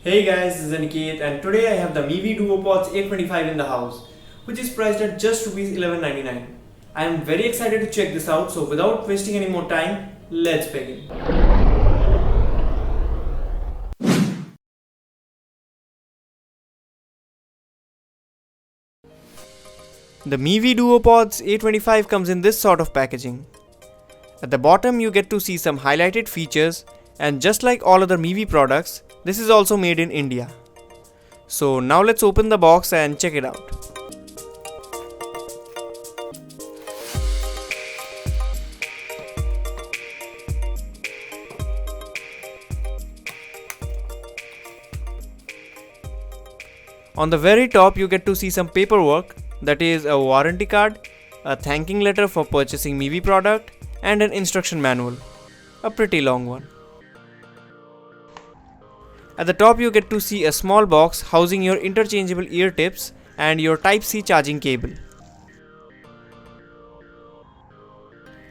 Hey guys, this is Aniket and today I have the Mivi DuoPods 825 in the house, which is priced at just Rs 1199. I am very excited to check this out, so without wasting any more time, let's begin. The Mivi DuoPods 825 comes in this sort of packaging. At the bottom you get to see some highlighted features, and just like all other Mivi products, this is also made in India. So now let's open the box and check it out. On the very top you get to see some paperwork, that is a warranty card, a thanking letter for purchasing Mivi product, and an instruction manual. A pretty long one. At the top you get to see a small box housing your interchangeable ear tips and your Type-C charging cable.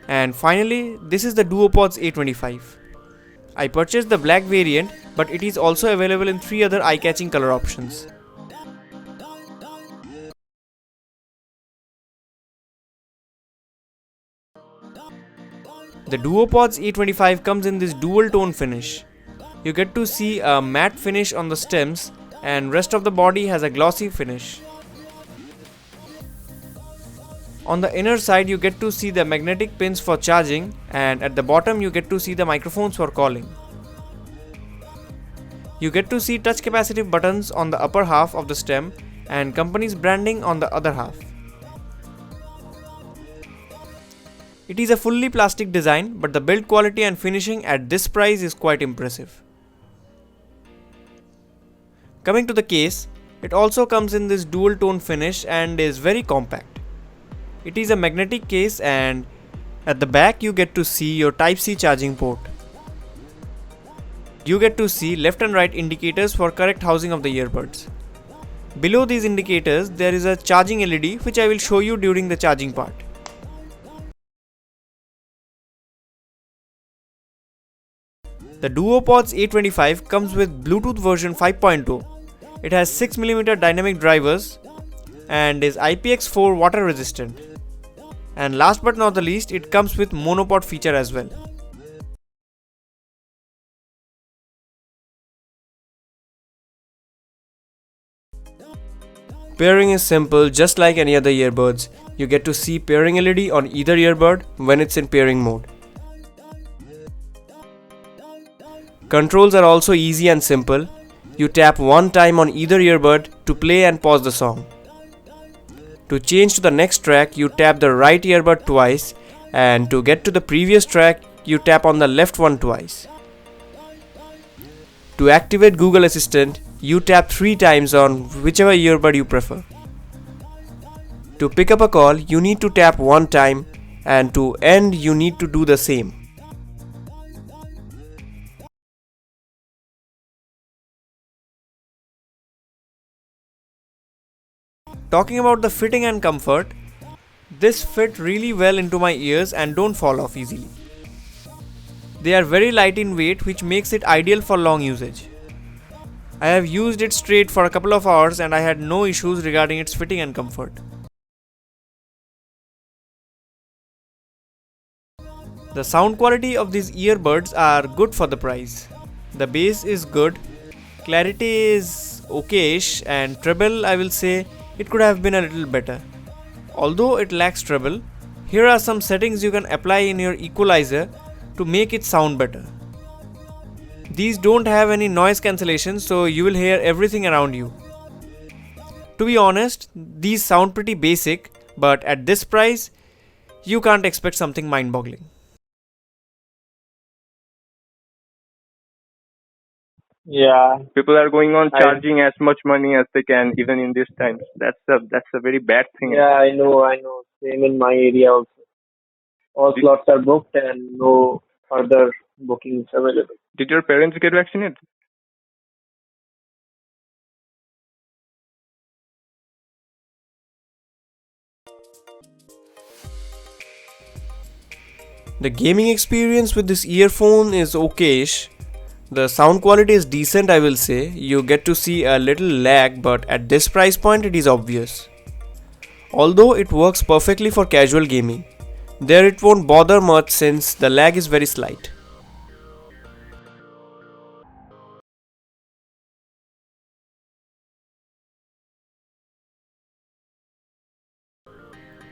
And finally, this is the DuoPods 825. I purchased the black variant, but it is also available in 3 other eye-catching color options. The DuoPods 825 comes in this dual tone finish. You get to see a matte finish on the stems and rest of the body has a glossy finish. On the inner side you get to see the magnetic pins for charging, and at the bottom you get to see the microphones for calling. You get to see touch capacitive buttons on the upper half of the stem and company's branding on the other half. It is a fully plastic design, but the build quality and finishing at this price is quite impressive. Coming to the case, it also comes in this dual tone finish and is very compact. It is a magnetic case, and at the back you get to see your Type-C charging port. You get to see left and right indicators for correct housing of the earbuds. Below these indicators there is a charging LED which I will show you during the charging part. The DuoPods 825 comes with Bluetooth version 5.0. It has 6mm dynamic drivers and is IPX4 water resistant. And last but not the least, it comes with monopod feature as well. Pairing is simple, just like any other earbuds. You get to see pairing LED on either earbud when it's in pairing mode. Controls are also easy and simple. You tap one time on either earbud to play and pause the song. To change to the next track, you tap the right earbud twice, and to get to the previous track, you tap on the left one twice. To activate Google Assistant, you tap 3 times on whichever earbud you prefer. To pick up a call, you need to tap 1 time, and to end, you need to do the same. Talking about the fitting and comfort, this fit really well into my ears and don't fall off easily. They are very light in weight, which makes it ideal for long usage. I have used it straight for a couple of hours and I had no issues regarding its fitting and comfort. The sound quality of these earbuds are good for the price. The bass is good, clarity is okayish, and treble, I will say, it could have been a little better. Although it lacks treble, here are some settings you can apply in your equalizer to make it sound better. These don't have any noise cancellation, so you will hear everything around you. To be honest, these sound pretty basic, but at this price, you can't expect something mind-boggling. Yeah, People are going on I charging as much money as they can, even in these times. That's a very bad thing. yeah, I know. Same in my area also. All Did, slots are booked and no further bookings available. did your parents get vaccinated? The gaming experience with this earphone is okayish. The sound quality is decent, I will say. You get to see a little lag, but at this price point it is obvious. Although it works perfectly for casual gaming, there it won't bother much since the lag is very slight.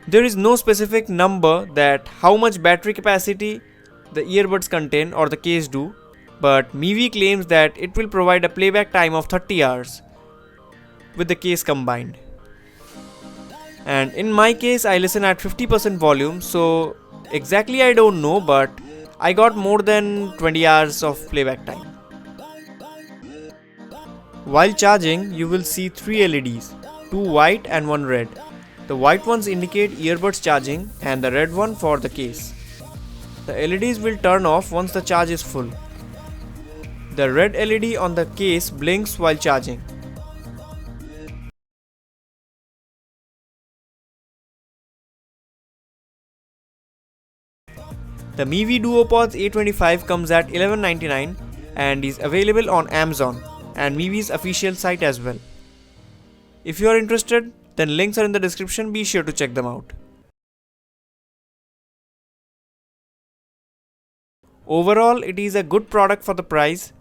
There is no specific number that how much battery capacity the earbuds contain or the case do, but Mivi claims that it will provide a playback time of 30 hours with the case combined. And in my case I listen at 50% volume, so exactly I don't know, but I got more than 20 hours of playback time. While charging, you will see 3 LEDs, 2 white and 1 red. The white ones indicate earbuds charging and the red one for the case. The LEDs will turn off once the charge is full. The red LED on the case blinks while charging. The Mivi DuoPods A25 comes at $11.99 and is available on Amazon and Mivi's official site as well. If you are interested, then links are in the description, be sure to check them out. Overall, it is a good product for the price.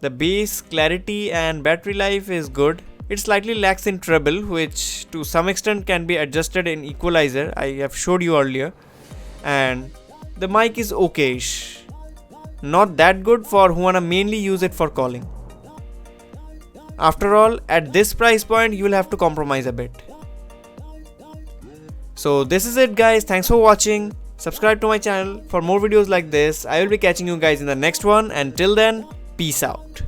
The bass, clarity and battery life is good. It slightly lacks in treble, which to some extent can be adjusted in equalizer, I have showed you earlier. And the mic is okayish. Not that good for who wanna mainly use it for calling. After all, at this price point, you will have to compromise a bit. So this is it guys, thanks for watching. Subscribe to my channel for more videos like this. I will be catching you guys in the next one, and till then, peace out.